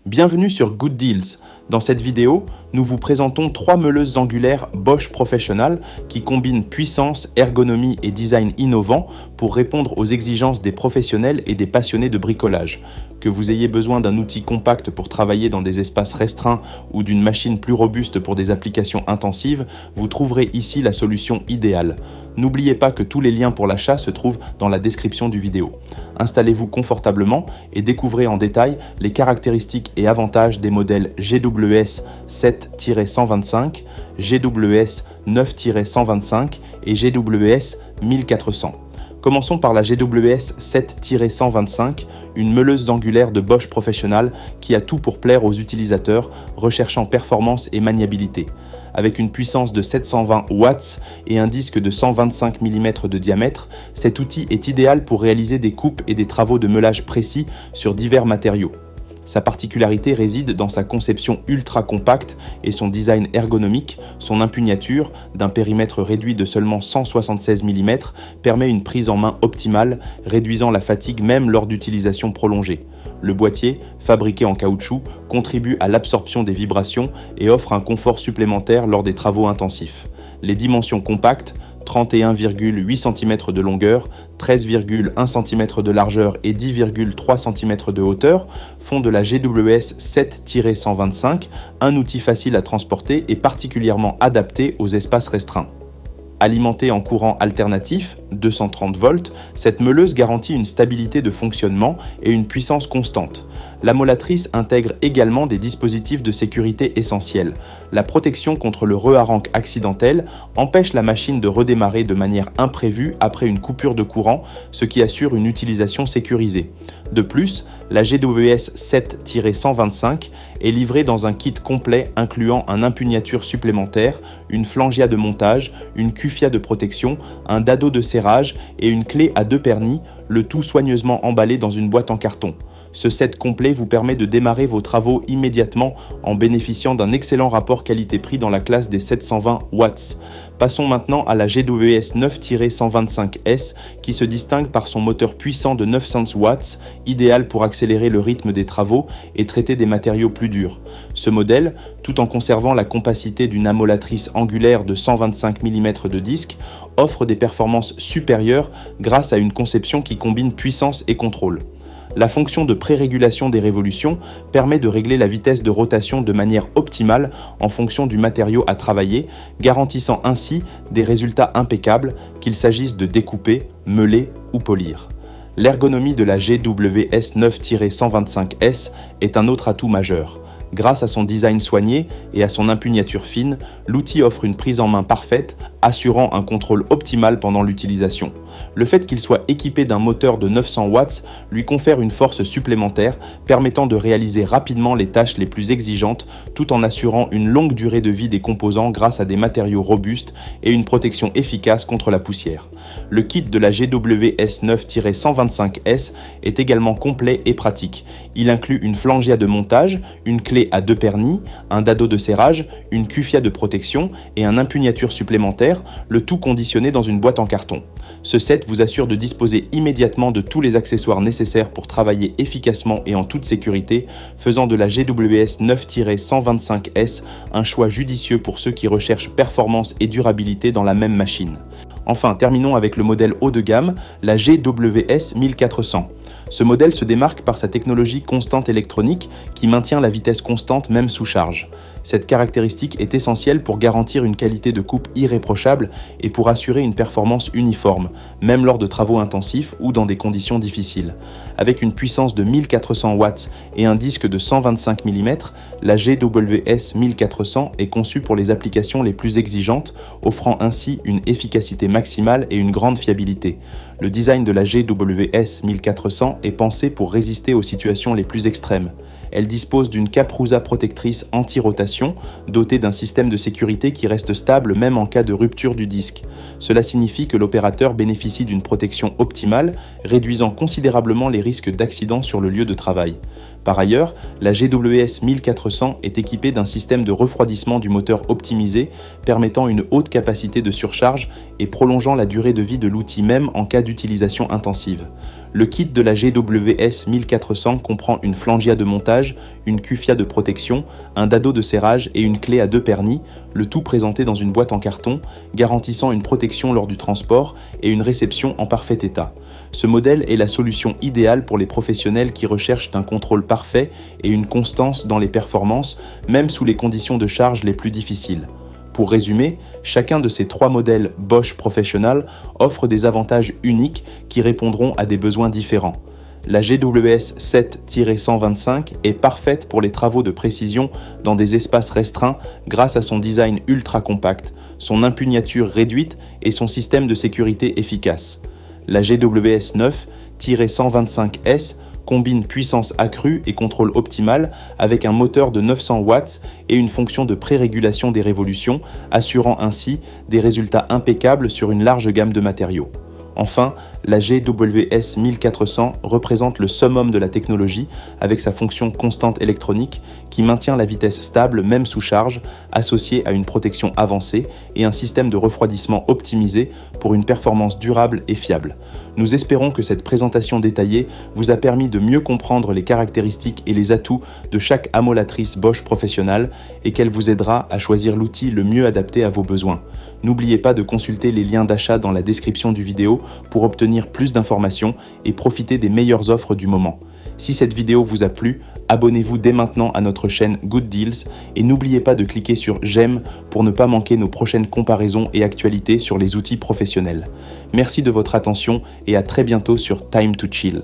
Bienvenue sur Good Deals. Dans cette vidéo, nous vous présentons 3 meuleuses angulaires Bosch Professional qui combinent puissance, ergonomie et design innovant pour répondre aux exigences des professionnels et des passionnés de bricolage. Que vous ayez besoin d'un outil compact pour travailler dans des espaces restreints ou d'une machine plus robuste pour des applications intensives, vous trouverez ici la solution idéale. N'oubliez pas que tous les liens pour l'achat se trouvent dans la description du vidéo. Installez-vous confortablement et découvrez en détail les caractéristiques et avantages des modèles GWS 7-125, GWS 9-125 et GWS 1400. Commençons par la GWS 7-125, une meuleuse angulaire de Bosch Professional qui a tout pour plaire aux utilisateurs recherchant performance et maniabilité. Avec une puissance de 720 watts et un disque de 125 mm de diamètre, cet outil est idéal pour réaliser des coupes et des travaux de meulage précis sur divers matériaux. Sa particularité réside dans sa conception ultra compacte et son design ergonomique. Son impugnature, d'un périmètre réduit de seulement 176 mm, permet une prise en main optimale, réduisant la fatigue même lors d'utilisation prolongée. Le boîtier, fabriqué en caoutchouc, contribue à l'absorption des vibrations et offre un confort supplémentaire lors des travaux intensifs. Les dimensions compactes, 31,8 cm de longueur, 13,1 cm de largeur et 10,3 cm de hauteur, font de la GWS 7-125 un outil facile à transporter et particulièrement adapté aux espaces restreints. Alimentée en courant alternatif, 230 volts, cette meuleuse garantit une stabilité de fonctionnement et une puissance constante. L'ammolatrice intègre également des dispositifs de sécurité essentiels. La protection contre le reharangue accidentel empêche la machine de redémarrer de manière imprévue après une coupure de courant, ce qui assure une utilisation sécurisée. De plus, la GWS 7-125 est livrée dans un kit complet incluant un impugnature supplémentaire, une flangia de montage, une cuffia de protection, un dado de serrage et une clé à 2 pernis, le tout soigneusement emballé dans une boîte en carton. Ce set complet vous permet de démarrer vos travaux immédiatement en bénéficiant d'un excellent rapport qualité-prix dans la classe des 720 watts. Passons maintenant à la GWS 9-125S qui se distingue par son moteur puissant de 900 watts, idéal pour accélérer le rythme des travaux et traiter des matériaux plus durs. Ce modèle, tout en conservant la compacité d'une ammolatrice angulaire de 125 mm de disque, offre des performances supérieures grâce à une conception qui combine puissance et contrôle. La fonction de pré-régulation des révolutions permet de régler la vitesse de rotation de manière optimale en fonction du matériau à travailler, garantissant ainsi des résultats impeccables, qu'il s'agisse de découper, meuler ou polir. L'ergonomie de la GWS 9-125S est un autre atout majeur. Grâce à son design soigné et à son impugnature fine, l'outil offre une prise en main parfaite, assurant un contrôle optimal pendant l'utilisation. Le fait qu'il soit équipé d'un moteur de 900 watts lui confère une force supplémentaire, permettant de réaliser rapidement les tâches les plus exigeantes, tout en assurant une longue durée de vie des composants grâce à des matériaux robustes et une protection efficace contre la poussière. Le kit de la GWS 9-125S est également complet et pratique. Il inclut une flangia de montage, une clé à 2 pernis, un dado de serrage, une cuffia de protection et un impugnature supplémentaire, le tout conditionné dans une boîte en carton. Ce set vous assure de disposer immédiatement de tous les accessoires nécessaires pour travailler efficacement et en toute sécurité, faisant de la GWS 9-125S un choix judicieux pour ceux qui recherchent performance et durabilité dans la même machine. Enfin, terminons avec le modèle haut de gamme, la GWS 1400. Ce modèle se démarque par sa technologie constante électronique qui maintient la vitesse constante même sous charge. Cette caractéristique est essentielle pour garantir une qualité de coupe irréprochable et pour assurer une performance uniforme, même lors de travaux intensifs ou dans des conditions difficiles. Avec une puissance de 1400 watts et un disque de 125 mm, la GWS 1400 est conçue pour les applications les plus exigeantes, offrant ainsi une efficacité maximale et une grande fiabilité. Le design de la GWS 1400 est pensé pour résister aux situations les plus extrêmes. Elle dispose d'une caprousa protectrice anti-rotation, dotée d'un système de sécurité qui reste stable même en cas de rupture du disque. Cela signifie que l'opérateur bénéficie d'une protection optimale, réduisant considérablement les risques d'accident sur le lieu de travail. Par ailleurs, la GWS 1400 est équipée d'un système de refroidissement du moteur optimisé, permettant une haute capacité de surcharge et prolongeant la durée de vie de l'outil même en cas d'utilisation intensive. Le kit de la GWS 1400 comprend une flangia de montage, une cuffia de protection, un dado de serrage et une clé à 2 pernis, le tout présenté dans une boîte en carton, garantissant une protection lors du transport et une réception en parfait état. Ce modèle est la solution idéale pour les professionnels qui recherchent un contrôle parfait et une constance dans les performances, même sous les conditions de charge les plus difficiles. Pour résumer, chacun de ces 3 modèles Bosch Professional offre des avantages uniques qui répondront à des besoins différents. La GWS 7-125 est parfaite pour les travaux de précision dans des espaces restreints grâce à son design ultra compact, son impugnature réduite et son système de sécurité efficace. La GWS 9-125S combine puissance accrue et contrôle optimal avec un moteur de 900 watts et une fonction de pré-régulation des révolutions, assurant ainsi des résultats impeccables sur une large gamme de matériaux. Enfin, la GWS 1400 représente le summum de la technologie avec sa fonction constante électronique qui maintient la vitesse stable même sous charge, associée à une protection avancée et un système de refroidissement optimisé pour une performance durable et fiable. Nous espérons que cette présentation détaillée vous a permis de mieux comprendre les caractéristiques et les atouts de chaque amolatrice Bosch Professional et qu'elle vous aidera à choisir l'outil le mieux adapté à vos besoins. N'oubliez pas de consulter les liens d'achat dans la description du vidéo pour obtenir plus d'informations et profiter des meilleures offres du moment. Si cette vidéo vous a plu, abonnez-vous dès maintenant à notre chaîne Good Deals et n'oubliez pas de cliquer sur j'aime pour ne pas manquer nos prochaines comparaisons et actualités sur les outils professionnels. Merci de votre attention et à très bientôt sur Time to Chill.